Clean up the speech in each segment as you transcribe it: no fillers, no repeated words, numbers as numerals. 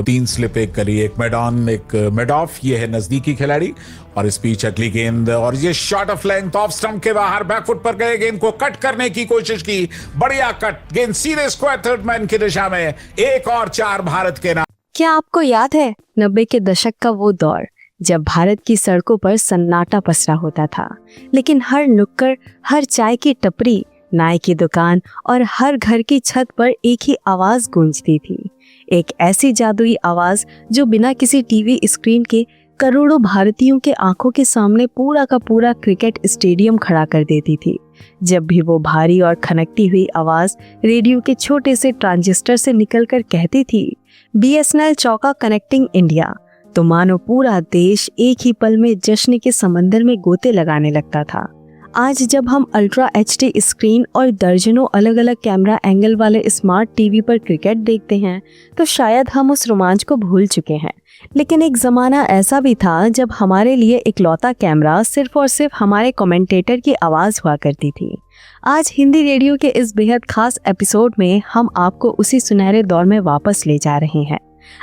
तीन स्लिप एक करी, एक मैडॉन, एक मेडॉफ, ये है नजदीकी खिलाड़ी। और इस बीच अगली गेंद और ये shot of length off stump के बाहर, बैकफुट पर गए, गेंद को कट करने की कोशिश की, बढ़िया कट, गेंद सीधे स्क्वायर थर्ड मैन की दिशा में। एक और चार भारत के नाम। क्या आपको याद है 90 के दशक का वो दौर जब भारत की सड़कों पर सन्नाटा पसरा होता था, लेकिन हर नुक्कड़, हर चाय की टपरी, नाई की दुकान और हर घर की छत पर एक ही आवाज गूंजती थी। एक ऐसी जादुई आवाज जो बिना किसी टीवी स्क्रीन के करोड़ों भारतीयों के आंखों के सामने पूरा का पूरा क्रिकेट स्टेडियम खड़ा कर देती थी। जब भी वो भारी और खनकती हुई आवाज रेडियो के छोटे से ट्रांजिस्टर से निकलकर कहती थी, BSNL चौका कनेक्टिंग इंडिया, तो मानो पूरा देश एक ही पल में जश्न के समंदर में गोते लगाने लगता था। आज जब हम अल्ट्रा HD स्क्रीन और दर्जनों अलग अलग कैमरा एंगल वाले स्मार्ट टीवी पर क्रिकेट देखते हैं तो शायद हम उस रोमांच को भूल चुके हैं। लेकिन एक ज़माना ऐसा भी था जब हमारे लिए इकलौता कैमरा सिर्फ और सिर्फ हमारे कमेंटेटर की आवाज़ हुआ करती थी। आज हिंदी रेडियो के इस बेहद खास एपिसोड में हम आपको उसी सुनहरे दौर में वापस ले जा रहे हैं।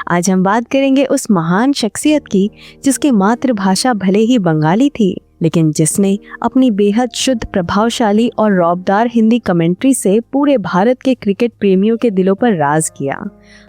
आज हम बात करेंगे उस महान शख्सियत की जिसकी मातृभाषा भले ही बंगाली थी, लेकिन जिसने अपनी बेहद शुद्ध, प्रभावशाली और रौबदार हिंदी कमेंट्री से पूरे भारत के क्रिकेट प्रेमियों के दिलों पर राज किया।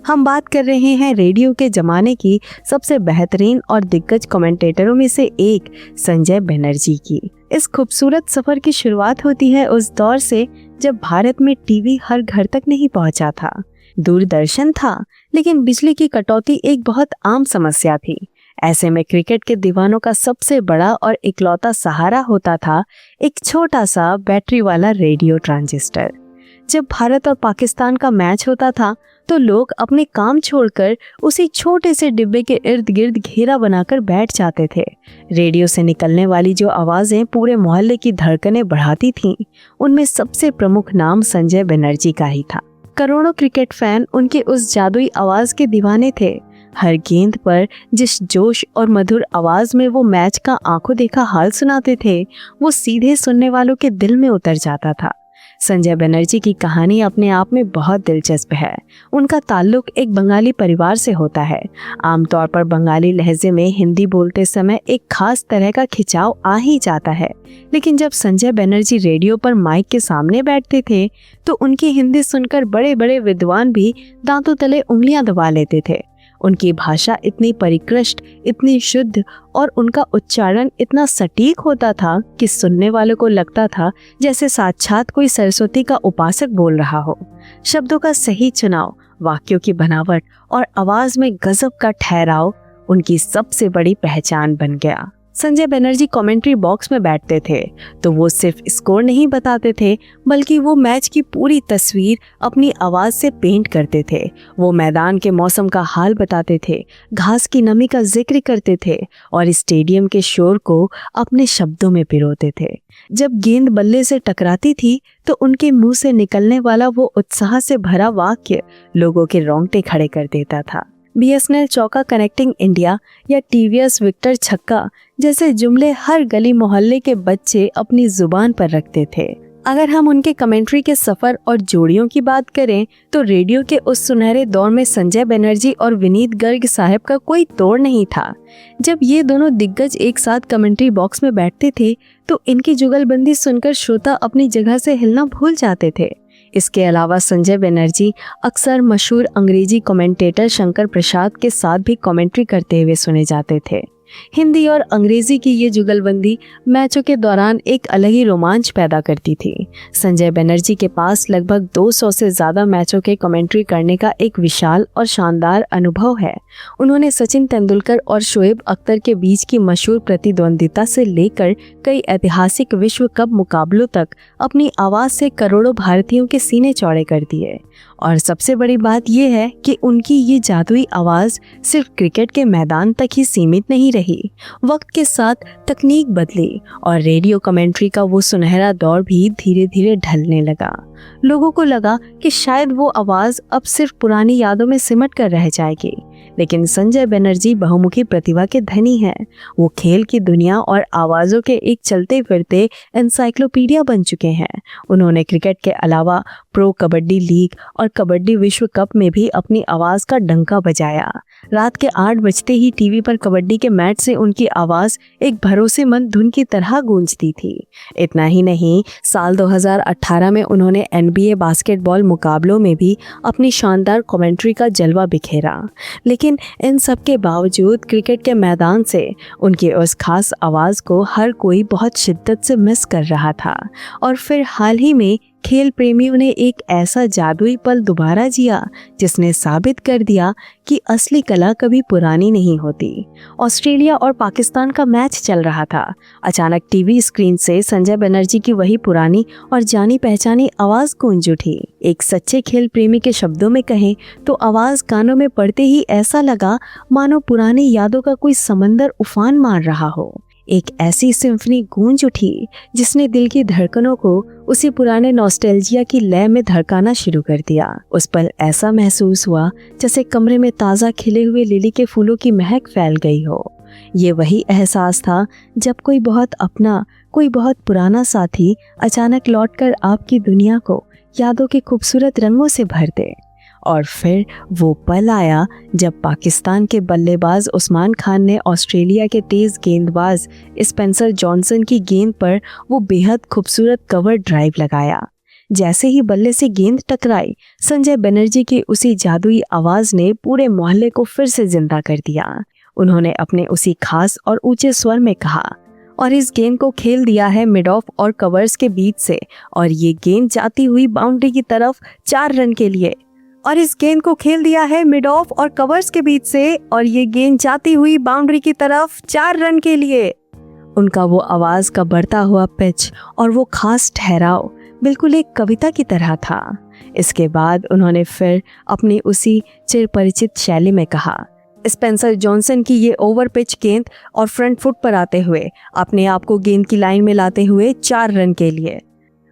हम बात कर रहे हैं रेडियो के जमाने की सबसे बेहतरीन और दिग्गज कमेंटेटरों में से एक संजय बनर्जी की। इस खूबसूरत सफर की शुरुआत होती है उस दौर से जब भारत में टीवी हर घर तक नहीं पहुंचा था। दूरदर्शन था, लेकिन बिजली की कटौती एक बहुत आम समस्या थी। ऐसे में क्रिकेट के दीवानों का सबसे बड़ा और इकलौता सहारा होता था एक छोटा सा बैटरी वाला रेडियो ट्रांजिस्टर। जब भारत और पाकिस्तान का मैच होता था तो लोग अपने काम छोड़कर उसी छोटे से डिब्बे के इर्द गिर्द घेरा बनाकर बैठ जाते थे। रेडियो से निकलने वाली जो आवाजें पूरे मोहल्ले की धड़कनें बढ़ाती थीं, उनमें सबसे प्रमुख नाम संजय बनर्जी का ही था। करोड़ों क्रिकेट फैन उनके उस जादुई आवाज के दीवाने थे। हर गेंद पर जिस जोश और मधुर आवाज में वो मैच का आंखों देखा हाल सुनाते थे, वो सीधे सुनने वालों के दिल में उतर जाता था। संजय बनर्जी की कहानी अपने आप में बहुत दिलचस्प है। उनका ताल्लुक एक बंगाली परिवार से होता है। आमतौर पर बंगाली लहजे में हिंदी बोलते समय एक खास तरह का खिंचाव आ ही जाता है, लेकिन जब संजय बनर्जी रेडियो पर माइक के सामने बैठते थे तो उनकी हिंदी सुनकर बड़े बड़े विद्वान भी दांतों तले उंगलियां दबा लेते थे। उनकी भाषा इतनी परिकृष्ट, इतनी शुद्ध और उनका उच्चारण इतना सटीक होता था कि सुनने वालों को लगता था जैसे साक्षात कोई सरस्वती का उपासक बोल रहा हो। शब्दों का सही चुनाव, वाक्यों की बनावट और आवाज में गजब का ठहराव उनकी सबसे बड़ी पहचान बन गया। संजय बनर्जी कमेंट्री बॉक्स में बैठते थे तो वो सिर्फ स्कोर नहीं बताते थे, बल्कि वो मैच की पूरी तस्वीर अपनी आवाज से पेंट करते थे। वो मैदान के मौसम का हाल बताते थे, घास की नमी का जिक्र करते थे और स्टेडियम के शोर को अपने शब्दों में पिरोते थे। जब गेंद बल्ले से टकराती थी तो उनके मुंह से निकलने वाला वो उत्साह से भरा वाक्य लोगों के रोंगटे खड़े कर देता था। BSNL चौका कनेक्टिंग इंडिया या TVS विक्टर छक्का जैसे जुमले हर गली मोहल्ले के बच्चे अपनी जुबान पर रखते थे। अगर हम उनके कमेंट्री के सफर और जोड़ियों की बात करें तो रेडियो के उस सुनहरे दौर में संजय बनर्जी और विनीत गर्ग साहब का कोई तोड़ नहीं था। जब ये दोनों दिग्गज एक साथ कमेंट्री बॉक्स में बैठते थे तो इनकी जुगलबंदी सुनकर श्रोता अपनी जगह से हिलना भूल जाते थे। इसके अलावा संजय बनर्जी अक्सर मशहूर अंग्रेजी कमेंटेटर शंकर प्रसाद के साथ भी कमेंट्री करते हुए सुने जाते थे। हिंदी और अंग्रेजी की ये जुगलबंदी मैचों के दौरान एक अलग ही रोमांच पैदा करती थी। संजय बनर्जी के पास लगभग 200 से ज़्यादा मैचों के कमेंट्री करने का एक विशाल और शानदार अनुभव है। उन्होंने सचिन तेंदुलकर और शोएब अख्तर के बीच की मशहूर प्रतिद्वंदिता से लेकर कई ऐतिहासिक विश्व कप मुकाबलों तक अपनी आवाज़ से करोड़ों भारतीयों के सीने चौड़े कर दिए। और सबसे बड़ी बात यह है कि उनकी ये जादुई आवाज़ सिर्फ क्रिकेट के मैदान तक ही सीमित नहीं रही। वक्त के साथ तकनीक बदली और रेडियो कमेंट्री का वो सुनहरा दौर भी धीरे धीरे ढलने लगा। लोगों को लगा कि शायद वो आवाज़ अब सिर्फ पुरानी यादों में सिमट कर रह जाएगी, लेकिन संजय बनर्जी बहुमुखी प्रतिभा के धनी हैं। वो खेल की दुनिया और आवाज़ों के एक चलते फिरते एनसाइक्लोपीडिया बन चुके हैं। उन्होंने क्रिकेट के अलावा प्रो कबड्डी लीग और कबड्डी विश्व कप में भी अपनी आवाज का डंका बजाया। रात के 8 बजते ही टीवी पर कबड्डी के मैच से उनकी आवाज एक भरोसेमंद धुन की तरह गूंजती थी। इतना ही नहीं, साल 2018 में उन्होंने NBA बास्केटबॉल मुकाबलों में भी अपनी शानदार कमेंट्री का जलवा बिखेरा। लेकिन इन सब के बावजूद क्रिकेट के मैदान से उनकी उस खास आवाज को हर कोई बहुत शिद्दत से मिस कर रहा था। और फिर हाल ही में खेल प्रेमियों ने एक ऐसा जादुई पल दोबारा जिया जिसने साबित कर दिया कि असली कला कभी पुरानी नहीं होती। ऑस्ट्रेलिया और पाकिस्तान का मैच चल रहा था। अचानक टीवी स्क्रीन से संजय बनर्जी की वही पुरानी और जानी पहचानी आवाज गूंज उठी। एक सच्चे खेल प्रेमी के शब्दों में कहें तो आवाज कानों में पड़ते ही ऐसा लगा मानो पुरानी यादों का कोई समंदर उफान मार रहा हो। एक ऐसी सिम्फनी गूंज उठी जिसने दिल की धड़कनों को उसी पुराने नॉस्टैल्जिया की लय में धड़काना शुरू कर दिया। उस पल ऐसा महसूस हुआ जैसे कमरे में ताज़ा खिले हुए लिली के फूलों की महक फैल गई हो। ये वही एहसास था जब कोई बहुत अपना, कोई बहुत पुराना साथी अचानक लौटकर आपकी दुनिया को यादों के खूबसूरत रंगों से भर दे। और फिर वो पल आया जब पाकिस्तान के बल्लेबाज उस्मान खान ने ऑस्ट्रेलिया के तेज गेंदबाज स्पेंसर जॉनसन की गेंद पर वो बेहद खूबसूरत कवर ड्राइव लगाया। जैसे ही बल्ले से गेंद टकराई, संजय बनर्जी की उसी जादुई आवाज ने पूरे मोहल्ले को फिर से जिंदा कर दिया। उन्होंने अपने उसी खास और ऊंचे स्वर में कहा, और इस गेंद को खेल दिया है मिड ऑफ और कवर्स के बीच से, और ये गेंद जाती हुई बाउंड्री की तरफ 4 रन के लिए। और इस गेंद को खेल दिया है मिड ऑफ और कवर्स के बीच से, और ये गेंद जाती हुई बाउंड्री की तरफ 4 रन के लिए। उनका वो आवाज का बढ़ता हुआ पिच और वो खास ठहराव बिल्कुल एक कविता की तरह था। इसके बाद उन्होंने फिर अपनी उसी चिरपरिचित शैली में कहा, स्पेंसर जॉनसन की ये ओवर पिच गेंद और फ्रंट फुट पर आते हुए अपने आप को गेंद की लाइन में लाते हुए 4 रन के लिए।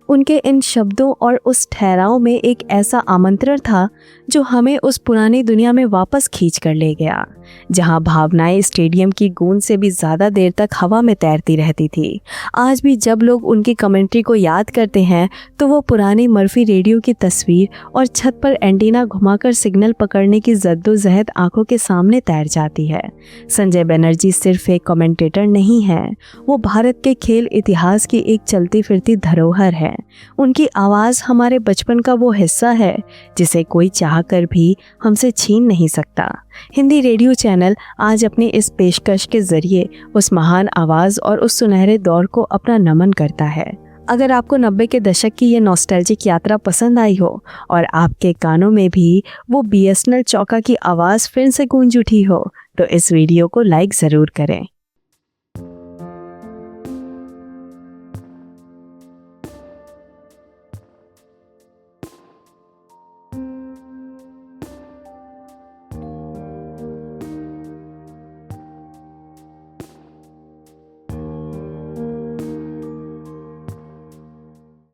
उनके इन शब्दों और उस ठहराव में एक ऐसा आमंत्रण था जो हमें उस पुरानी दुनिया में वापस खींच कर ले गया, जहां भावनाएं स्टेडियम की गूंज से भी ज़्यादा देर तक हवा में तैरती रहती थी। आज भी जब लोग उनकी कमेंट्री को याद करते हैं तो वो पुरानी मर्फी रेडियो की तस्वीर और छत पर एंटीना घुमाकर सिग्नल पकड़ने की जद्दोजहद आंखों के सामने तैर जाती है। संजय बनर्जी सिर्फ एक कमेंटेटर नहीं है, वो भारत के खेल इतिहास की एक चलती फिरती धरोहर है। उनकी आवाज़ हमारे बचपन का वो हिस्सा है जिसे कोई चाहकर भी हमसे छीन नहीं सकता। हिंदी रेडियो चैनल आज अपनी इस पेशकश के जरिए उस महान आवाज़ और उस सुनहरे दौर को अपना नमन करता है। अगर आपको 90 के दशक की ये नॉस्टैल्जिक यात्रा पसंद आई हो और आपके कानों में भी वो BSNL चौका की आवाज़ फिर से गूंज उठी हो, तो इस वीडियो को लाइक ज़रूर करें।